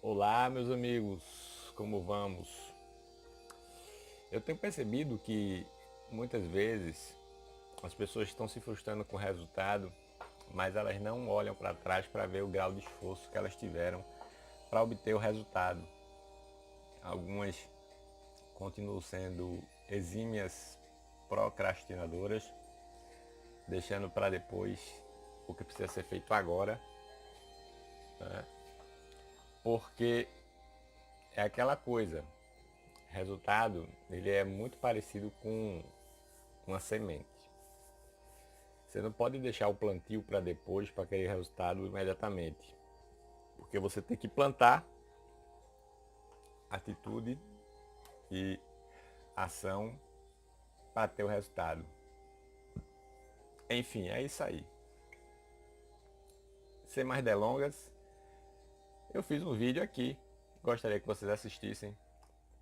Olá, meus amigos, como vamos? Eu tenho percebido que muitas vezes as pessoas estão se frustrando com o resultado, mas elas não olham para trás para ver o grau de esforço que elas tiveram para obter o resultado. Algumas continuam sendo exímias procrastinadoras, deixando para depois o que precisa ser feito agora, né? Porque é aquela coisa, resultado ele é muito parecido com uma semente. Você não pode deixar o plantio para depois, para aquele resultado imediatamente. Porque você tem que plantar atitude e ação para ter o resultado. Enfim, é isso aí. Sem mais delongas, eu fiz um vídeo aqui, gostaria que vocês assistissem,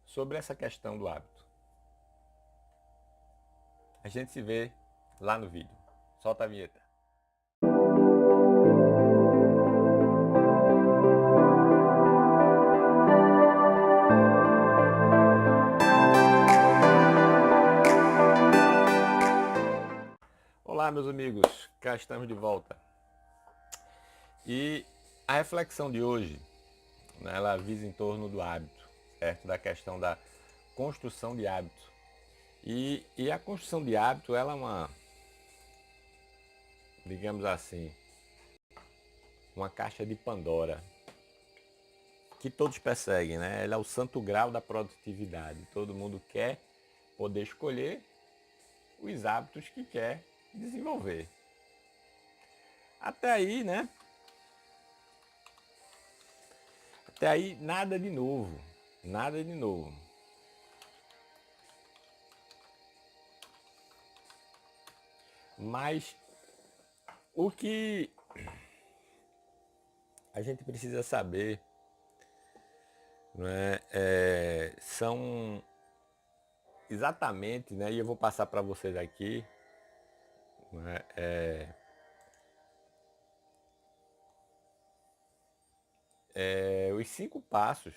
sobre essa questão do hábito. A gente se vê lá no vídeo. Solta a vinheta. Olá, meus amigos, cá estamos de volta. E a reflexão de hoje, né, ela visa em torno do hábito, certo? Da questão da construção de hábito. E a construção de hábito, ela é uma, digamos assim, uma caixa de Pandora que todos perseguem, né? Ela é o santo grau da produtividade. Todo mundo quer poder escolher os hábitos que quer desenvolver. Até aí, né? Até aí nada de novo, nada de novo. Mas o que a gente precisa saber, né, são exatamente, né, e eu vou passar para vocês aqui, né, os 5 passos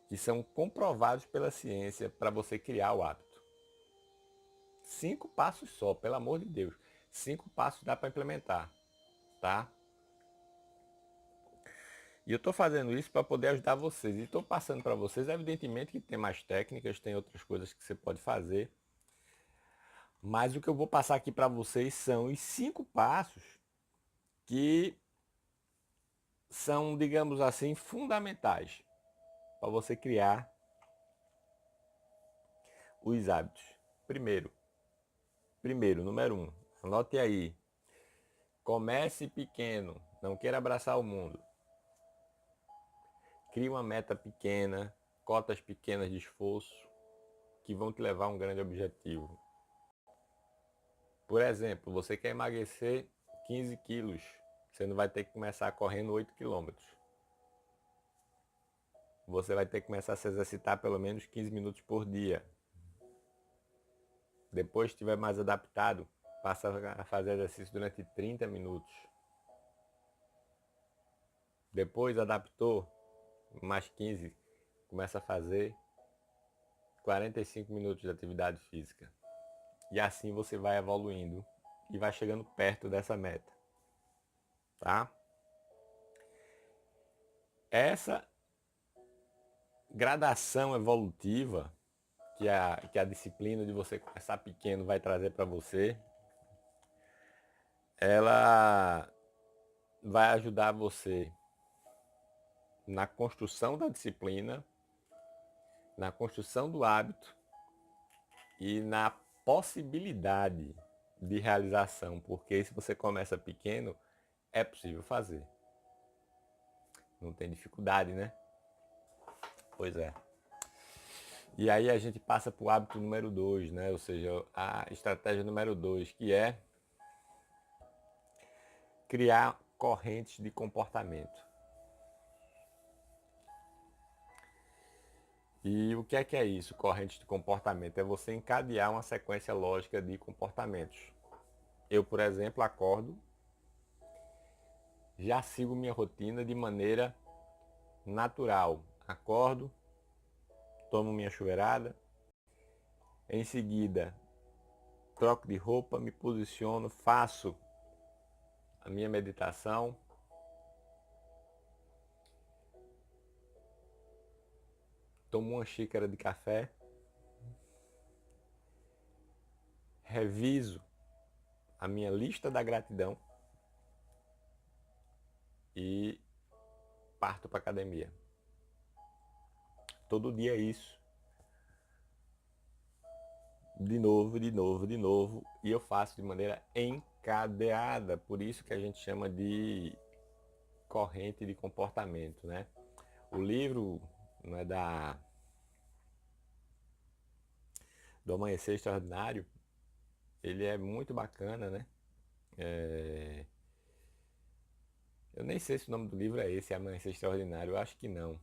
que são comprovados pela ciência para você criar o hábito. 5 passos só, pelo amor de Deus. 5 passos dá para implementar, tá? E eu estou fazendo isso para poder ajudar vocês. E estou passando para vocês, evidentemente que tem mais técnicas, tem outras coisas que você pode fazer. Mas o que eu vou passar aqui para vocês são os 5 passos que são, digamos assim, fundamentais para você criar os hábitos. Primeiro, número 1, anote aí. Comece pequeno, não queira abraçar o mundo. Crie uma meta pequena, cotas pequenas de esforço que vão te levar a um grande objetivo. Por exemplo, você quer emagrecer 15 quilos, você não vai ter que começar correndo 8 quilômetros. Você vai ter que começar a se exercitar pelo menos 15 minutos por dia. Depois, se estiver mais adaptado, passa a fazer exercício durante 30 minutos. Depois, adaptou, mais 15, começa a fazer 45 minutos de atividade física. E assim você vai evoluindo e vai chegando perto dessa meta, tá? Essa gradação evolutiva que a disciplina de você começar pequeno vai trazer para você, ela vai ajudar você na construção da disciplina, na construção do hábito e na possibilidade de realização, porque se você começa pequeno, é possível fazer. Não tem dificuldade, né? Pois é. E aí a gente passa para o hábito número 2, né? Ou seja, a estratégia número 2, que é criar correntes de comportamento. E o que é isso, correntes de comportamento? É você encadear uma sequência lógica de comportamentos. Eu, por exemplo, acordo já sigo minha rotina de maneira natural. Acordo, tomo minha chuveirada, em seguida troco de roupa, me posiciono, faço a minha meditação, tomo uma xícara de café, reviso a minha lista da gratidão e parto para academia. Todo dia é isso. De novo, de novo, de novo. E eu faço de maneira encadeada. Por isso que a gente chama de corrente de comportamento, né? O livro, não é, do Amanhecer Extraordinário, ele é muito bacana, né? Eu nem sei se o nome do livro é esse, Amanhecer Extraordinário. Eu acho que não.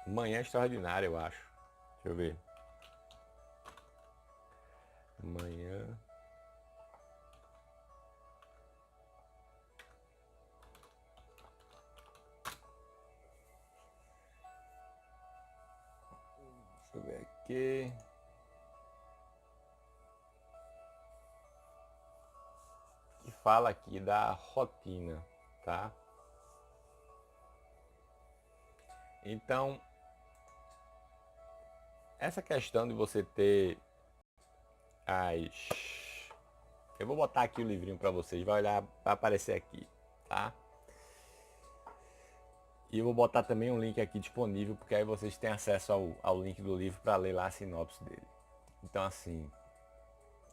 Manhã Extraordinária, eu acho. Deixa eu ver. Manhã. Deixa eu ver aqui. Que fala aqui da rotina, tá? Então, essa questão de você ter as... Eu vou botar aqui o livrinho para vocês, vai olhar, vai aparecer aqui, tá? E eu vou botar também um link aqui disponível, porque aí vocês têm acesso ao link do livro para ler lá a sinopse dele. Então, assim,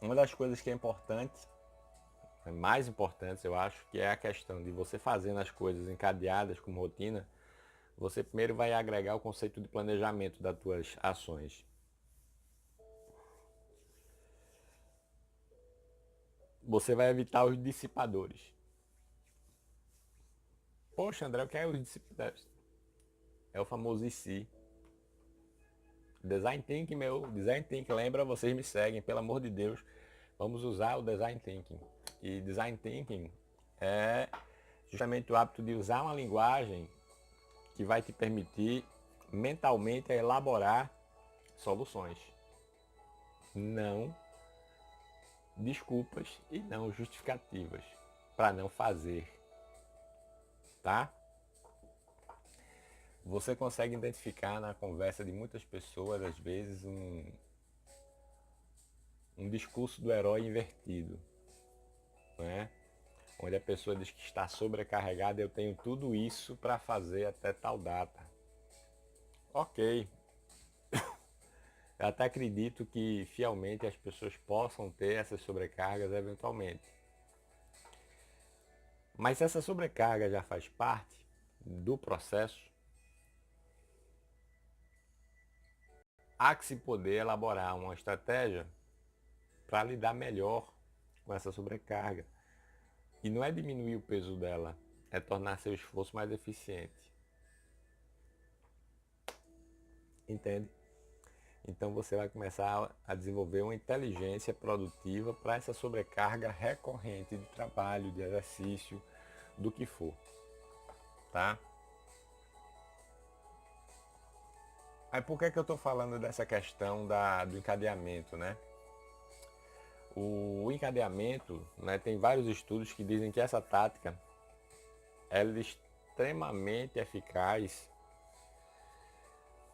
uma das coisas que é importante, mais importantes eu acho, que é a questão de você fazendo as coisas encadeadas como rotina, você primeiro vai agregar o conceito de planejamento das tuas ações. Você vai evitar os dissipadores. Poxa, André, o que é os dissipadores? É o famoso IC. Design Thinking, meu. Design Thinking, lembra? Vocês me seguem, pelo amor de Deus. Vamos usar o Design Thinking. E Design Thinking é justamente o hábito de usar uma linguagem que vai te permitir mentalmente elaborar soluções. Não desculpas e não justificativas para não fazer, tá? Você consegue identificar na conversa de muitas pessoas, às vezes, um discurso do herói invertido, né? Onde a pessoa diz que está sobrecarregada, eu tenho tudo isso para fazer até tal data. Ok, eu até acredito que fielmente as pessoas possam ter essas sobrecargas eventualmente. Mas se essa sobrecarga já faz parte do processo, há que se poder elaborar uma estratégia para lidar melhor com essa sobrecarga. E não é diminuir o peso dela, é tornar seu esforço mais eficiente. Entende? Então você vai começar a desenvolver uma inteligência produtiva para essa sobrecarga recorrente de trabalho, de exercício, do que for. Tá? Aí por que eu estou falando dessa questão do encadeamento, né? O encadeamento, né, tem vários estudos que dizem que essa tática ela é extremamente eficaz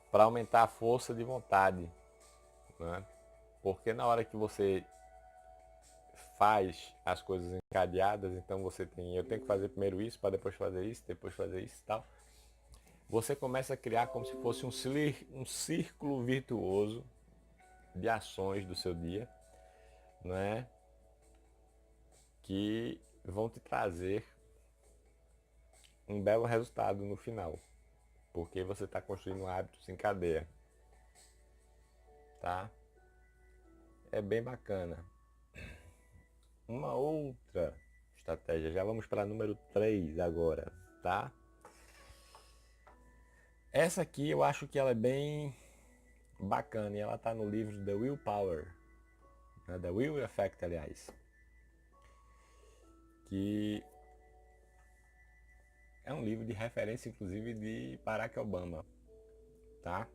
para aumentar a força de vontade, né? Porque na hora que você faz as coisas encadeadas, então você tem, eu tenho que fazer primeiro isso, para depois fazer isso, depois fazer isso e tal. Você começa a criar como se fosse um círculo virtuoso de ações do seu dia, né? Que vão te trazer um belo resultado no final, porque você está construindo hábitos em cadeia, tá? É bem bacana. Uma outra estratégia, já vamos para número 3 agora, tá? Essa aqui eu acho que ela é bem bacana e ela está no livro The Willpower, né? The Will Effect, aliás, que é um livro de referência, inclusive, de Barack Obama, tá?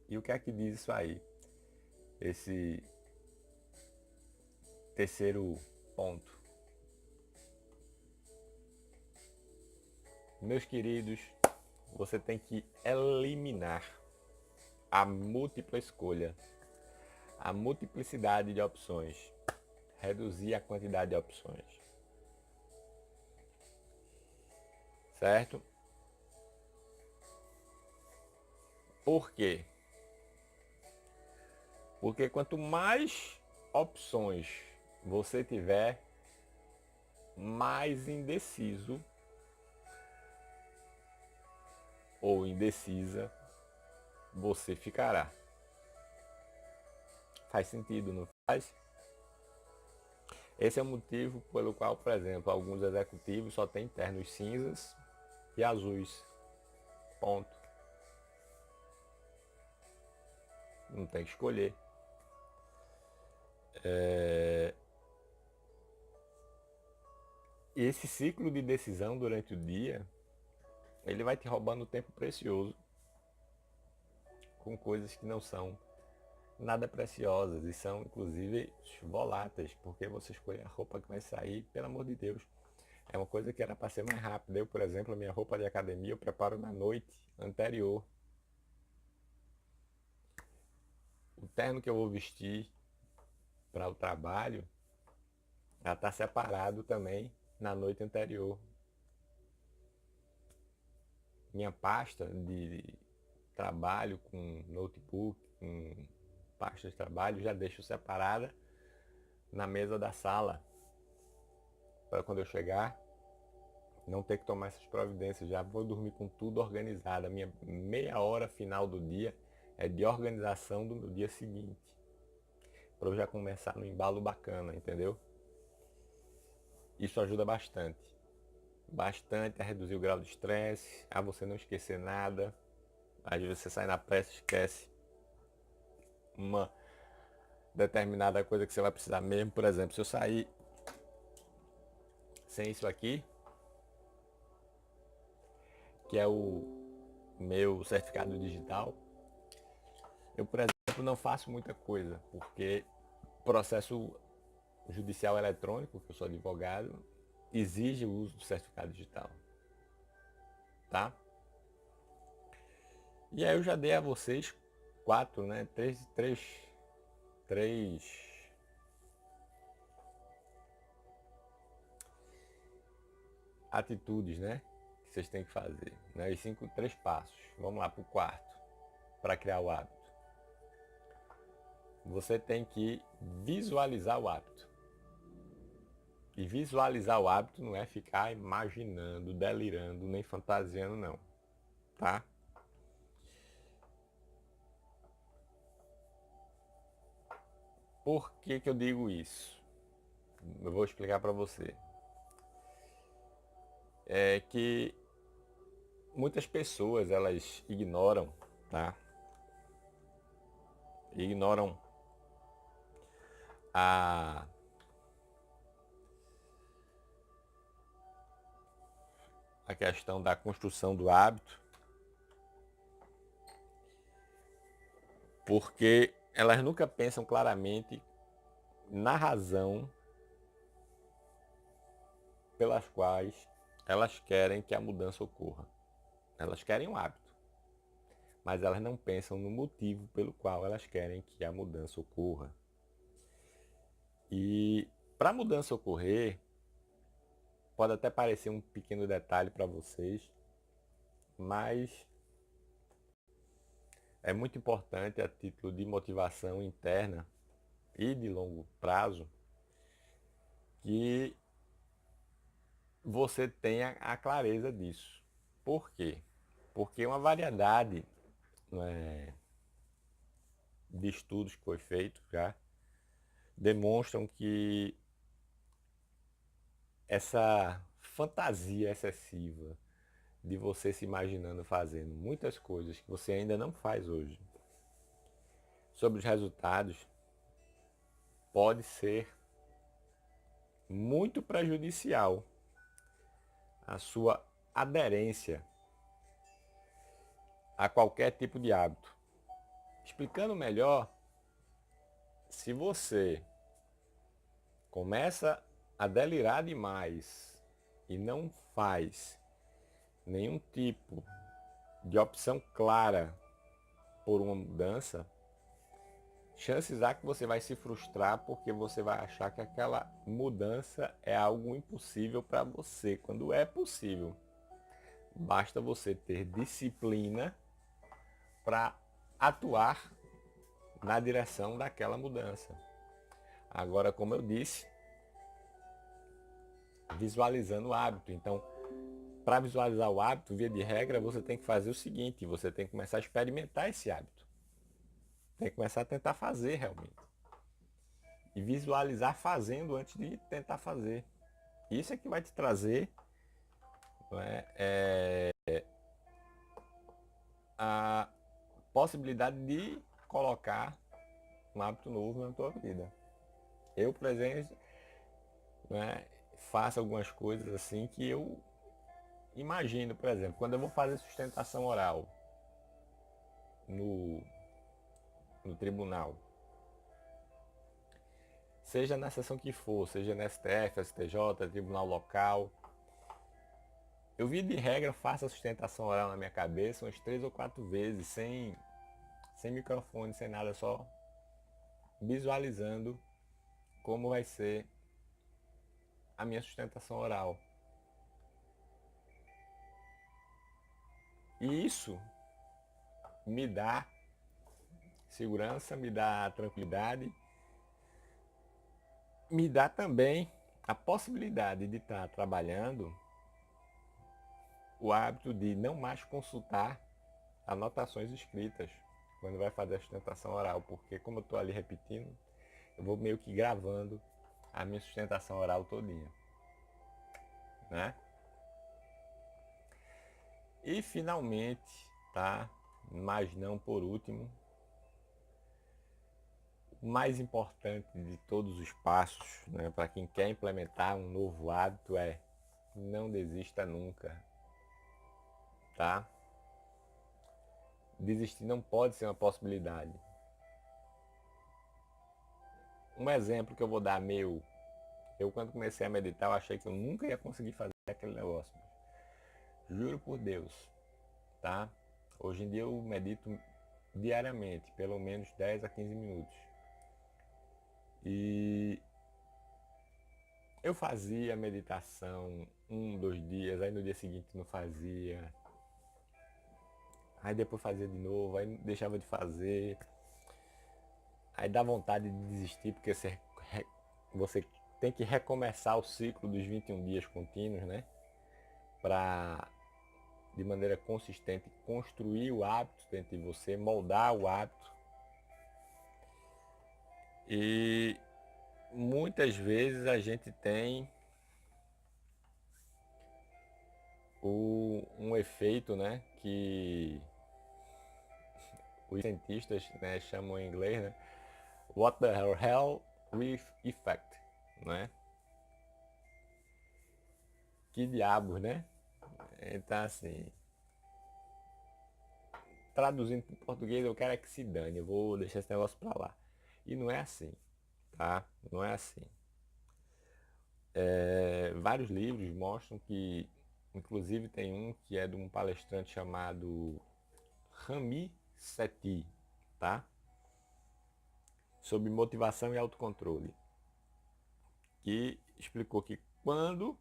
E o que é que diz isso aí? Esse terceiro ponto. Meus queridos, você tem que eliminar a múltipla escolha, a multiplicidade de opções, reduzir a quantidade de opções, certo? Por quê? Porque quanto mais opções você tiver, mais indeciso ou indecisa você ficará. Faz sentido, não faz? Esse é o motivo pelo qual, por exemplo, alguns executivos só têm ternos cinzas e azuis. Ponto. Não tem que escolher. E esse ciclo de decisão durante o dia, ele vai te roubando tempo precioso com coisas que não são nada preciosas e são inclusive voláteis, porque você escolhe a roupa que vai sair, pelo amor de Deus. É uma coisa que era para ser mais rápida. Eu, por exemplo, a minha roupa de academia eu preparo na noite anterior. O terno que eu vou vestir para o trabalho já está separado também na noite anterior. Minha pasta de trabalho com notebook, com pasta de trabalho, já deixo separada na mesa da sala para quando eu chegar não ter que tomar essas providências. Já vou dormir com tudo organizado. A minha meia hora final do dia é de organização do meu dia seguinte, para eu já começar no embalo bacana, entendeu? Isso ajuda bastante. Bastante a reduzir o grau de estresse, a você não esquecer nada. Às vezes você sai na pressa e esquece uma determinada coisa que você vai precisar mesmo. Por exemplo, se eu sair sem isso aqui, que é o meu certificado digital, eu, por exemplo, não faço muita coisa, porque processo judicial eletrônico, que eu sou advogado, exige o uso do certificado digital, tá? E aí eu já dei a vocês quatro, né? Três atitudes, né? Que vocês têm que fazer, né? E três passos. Vamos lá para o quarto, para criar o hábito. Você tem que visualizar o hábito. E visualizar o hábito não é ficar imaginando, delirando, nem fantasiando, não, tá? Por que que eu digo isso? Eu vou explicar para você. É que muitas pessoas, elas ignoram, tá? Ignoram a questão da construção do hábito, porque elas nunca pensam claramente na razão pelas quais elas querem que a mudança ocorra. Elas querem um hábito, mas elas não pensam no motivo pelo qual elas querem que a mudança ocorra. E para a mudança ocorrer, pode até parecer um pequeno detalhe para vocês, mas é muito importante a título de motivação interna e de longo prazo que você tenha a clareza disso. Por quê? Porque uma variedade, né, de estudos que foi feito já demonstram que essa fantasia excessiva de você se imaginando fazendo muitas coisas que você ainda não faz hoje. Sobre os resultados, pode ser muito prejudicial a sua aderência a qualquer tipo de hábito. Explicando melhor, se você começa a delirar demais e não faz nenhum tipo de opção clara por uma mudança, chances há que você vai se frustrar porque você vai achar que aquela mudança é algo impossível para você, quando é possível. Basta você ter disciplina para atuar na direção daquela mudança. Agora, como eu disse, visualizando o hábito. Então, para visualizar o hábito, via de regra, você tem que fazer o seguinte, você tem que começar a experimentar esse hábito. Tem que começar a tentar fazer realmente. E visualizar fazendo antes de tentar fazer. Isso é que vai te trazer, não a possibilidade de colocar um hábito novo na tua vida. Eu, por exemplo, faço algumas coisas assim que eu imagino, por exemplo, quando eu vou fazer sustentação oral no, no tribunal, seja na sessão que for, seja na STF, STJ, tribunal local, eu vi de regra, faço a sustentação oral na minha cabeça umas 3 ou 4 vezes, sem microfone, sem nada, só visualizando como vai ser a minha sustentação oral. E isso me dá segurança, me dá tranquilidade, me dá também a possibilidade de estar trabalhando o hábito de não mais consultar anotações escritas quando vai fazer a sustentação oral, porque como eu estou ali repetindo, eu vou meio que gravando a minha sustentação oral todinha, né? E finalmente, tá? Mas não por último, o mais importante de todos os passos, né, para quem quer implementar um novo hábito é não desista nunca, tá? Desistir não pode ser uma possibilidade. Um exemplo que eu vou dar meu, eu quando comecei a meditar, eu achei que eu nunca ia conseguir fazer aquele negócio. Juro por Deus, tá? Hoje em dia eu medito diariamente, pelo menos 10 a 15 minutos. E eu fazia meditação 1, 2 dias, aí no dia seguinte não fazia. Aí depois fazia de novo, aí deixava de fazer. Aí dá vontade de desistir, porque você tem que recomeçar o ciclo dos 21 dias contínuos, né? Para, de maneira consistente, construir o hábito dentro de você, moldar o hábito. E muitas vezes a gente tem um efeito, né? Que os cientistas, né, chamam em inglês, né? What the hell with effect, né? Que diabos, né? Então assim, traduzindo para o português, eu quero é que se dane, eu vou deixar esse negócio para lá. E não é assim, tá? Não é assim. Vários livros mostram que, inclusive tem um que é de um palestrante chamado Rami Sethi, tá? Sobre motivação e autocontrole, que explicou que quando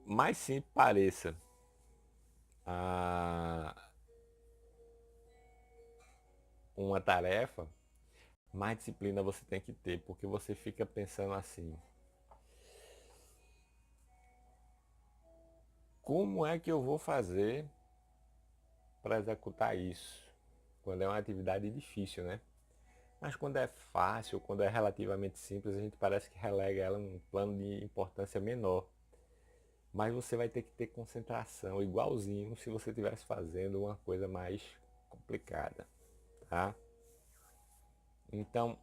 mais simples pareça uma tarefa, mais disciplina você tem que ter, porque você fica pensando assim, como é que eu vou fazer para executar isso? Quando é uma atividade difícil, né? Mas quando é fácil, quando é relativamente simples, a gente parece que relega ela num plano de importância menor. Mas você vai ter que ter concentração, igualzinho se você estivesse fazendo uma coisa mais complicada, tá? Então,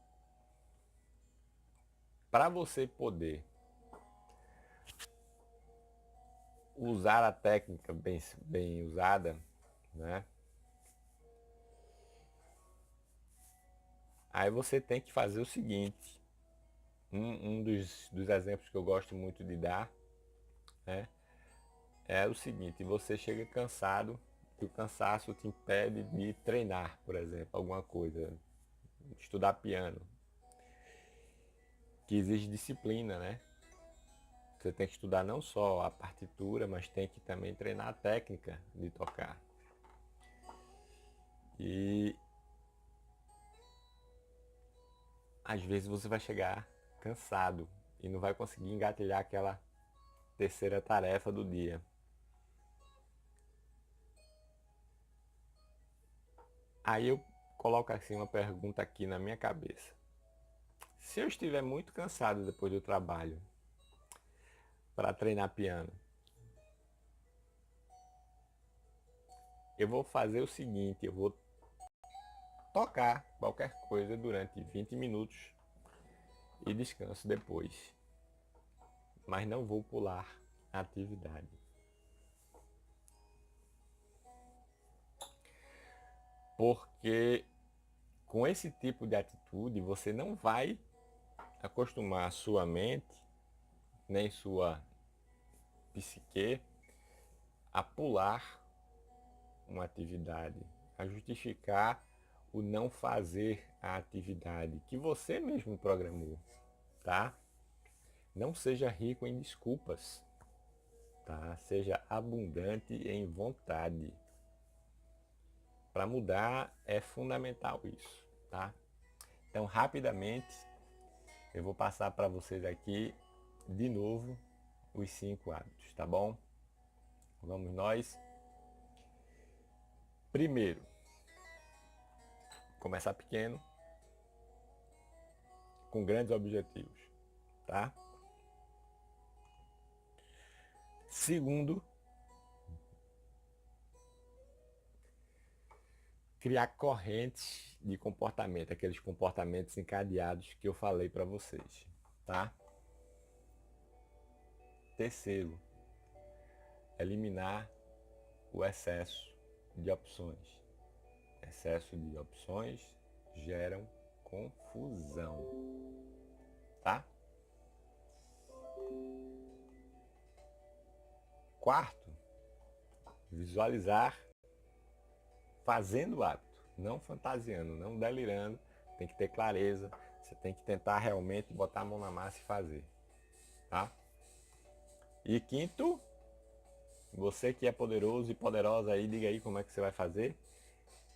para você poder usar a técnica bem usada, né? Aí você tem que fazer o seguinte. Um dos exemplos que eu gosto muito de dar, né, é o seguinte: você chega cansado e o cansaço te impede de treinar, por exemplo, alguma coisa, estudar piano, que exige disciplina, né? Você tem que estudar não só a partitura, mas tem que também treinar a técnica de tocar. E às vezes você vai chegar cansado e não vai conseguir engatilhar aquela terceira tarefa do dia. Aí eu coloco assim uma pergunta aqui na minha cabeça. Se eu estiver muito cansado depois do trabalho para treinar piano, eu vou fazer o seguinte: eu vou tocar qualquer coisa durante 20 minutos e descanso depois, mas não vou pular a atividade. Porque com esse tipo de atitude você não vai acostumar a sua mente, nem sua psique, a pular uma atividade, a justificar o não fazer a atividade que você mesmo programou, tá? Não seja rico em desculpas, tá? Seja abundante em vontade. Para mudar é fundamental isso, tá? Então, rapidamente, eu vou passar para vocês aqui de novo os 5 hábitos, tá bom? Vamos nós. Primeiro, começar pequeno, com grandes objetivos, tá? Segundo, criar correntes de comportamento, aqueles comportamentos encadeados que eu falei para vocês, tá? Terceiro, eliminar o excesso de opções. Excesso de opções geram confusão, tá? Quarto, visualizar fazendo o hábito, não fantasiando, não delirando. Tem que ter clareza, você tem que tentar realmente botar a mão na massa e fazer, tá? E quinto, você que é poderoso e poderosa aí, diga aí como é que você vai fazer.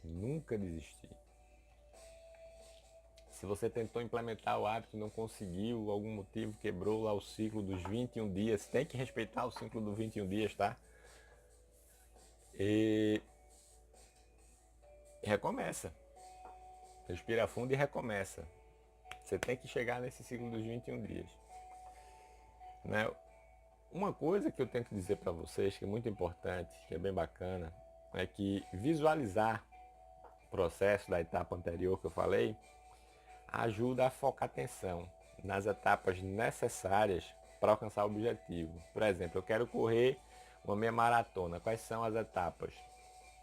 Nunca desistir. Se você tentou implementar o hábito e não conseguiu, algum motivo quebrou lá o ciclo dos 21 dias, tem que respeitar o ciclo dos 21 dias, tá? E recomeça. Respira fundo e recomeça. Você tem que chegar nesse ciclo dos 21 dias. Né? Uma coisa que eu tenho que dizer para vocês, que é muito importante, que é bem bacana, é que visualizar o processo da etapa anterior que eu falei, ajuda a focar atenção nas etapas necessárias para alcançar o objetivo. Por exemplo, eu quero correr uma meia maratona. Quais são as etapas?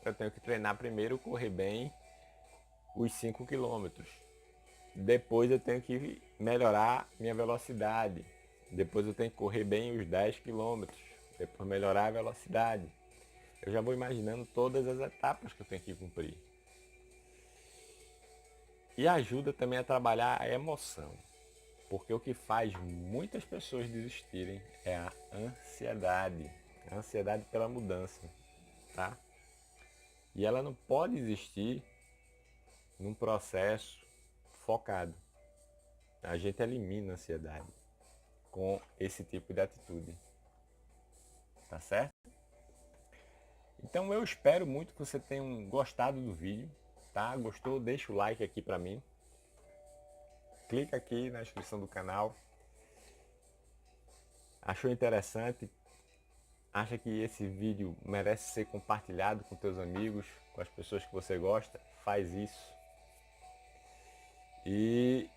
Eu tenho que treinar primeiro, correr bem os 5 quilômetros. Depois eu tenho que melhorar minha velocidade. Depois eu tenho que correr bem os 10 quilômetros. Depois melhorar a velocidade. Eu já vou imaginando todas as etapas que eu tenho que cumprir. E ajuda também a trabalhar a emoção. Porque o que faz muitas pessoas desistirem é a ansiedade. A ansiedade pela mudança, tá? E ela não pode existir num processo focado. A gente elimina a ansiedade com esse tipo de atitude. Tá certo? Então eu espero muito que você tenha gostado do vídeo, tá? Gostou? Deixa o like aqui pra mim. clica aqui na descrição do canal. Achou interessante? Acha que esse vídeo merece ser compartilhado com teus amigos, com as pessoas que você gosta? Faz isso. E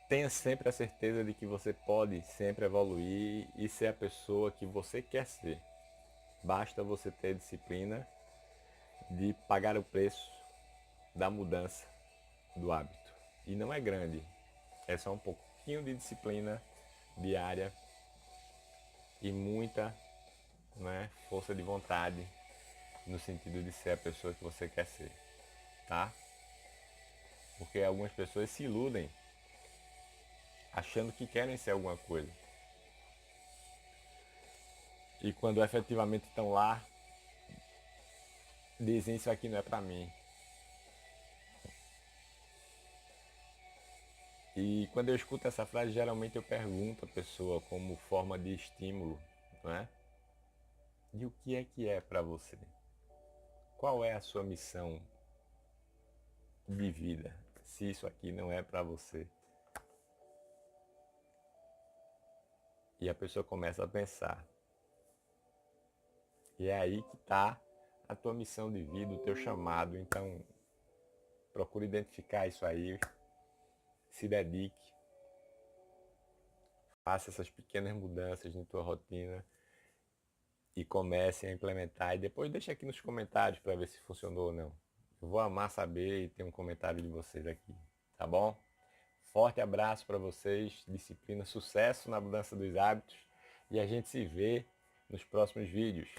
tenha sempre a certeza de que você pode sempre evoluir e ser a pessoa que você quer ser. Basta você ter disciplina de pagar o preço da mudança do hábito. E não é grande, é só um pouquinho de disciplina diária e muita, né, força de vontade no sentido de ser a pessoa que você quer ser, tá? Porque algumas pessoas se iludem achando que querem ser alguma coisa. E quando efetivamente estão lá, dizem isso aqui não é pra mim. E quando eu escuto essa frase, geralmente eu pergunto à pessoa como forma de estímulo, não é? E o que é para você? Qual é a sua missão de vida? Se isso aqui não é para você. E a pessoa começa a pensar. E é aí que está a tua missão de vida, o teu chamado. Então, procure identificar isso aí, se dedique, faça essas pequenas mudanças na tua rotina e comece a implementar. E depois deixa aqui nos comentários para ver se funcionou ou não. Eu vou amar saber e ter um comentário de vocês aqui, tá bom? Forte abraço para vocês, disciplina, sucesso na mudança dos hábitos e a gente se vê nos próximos vídeos.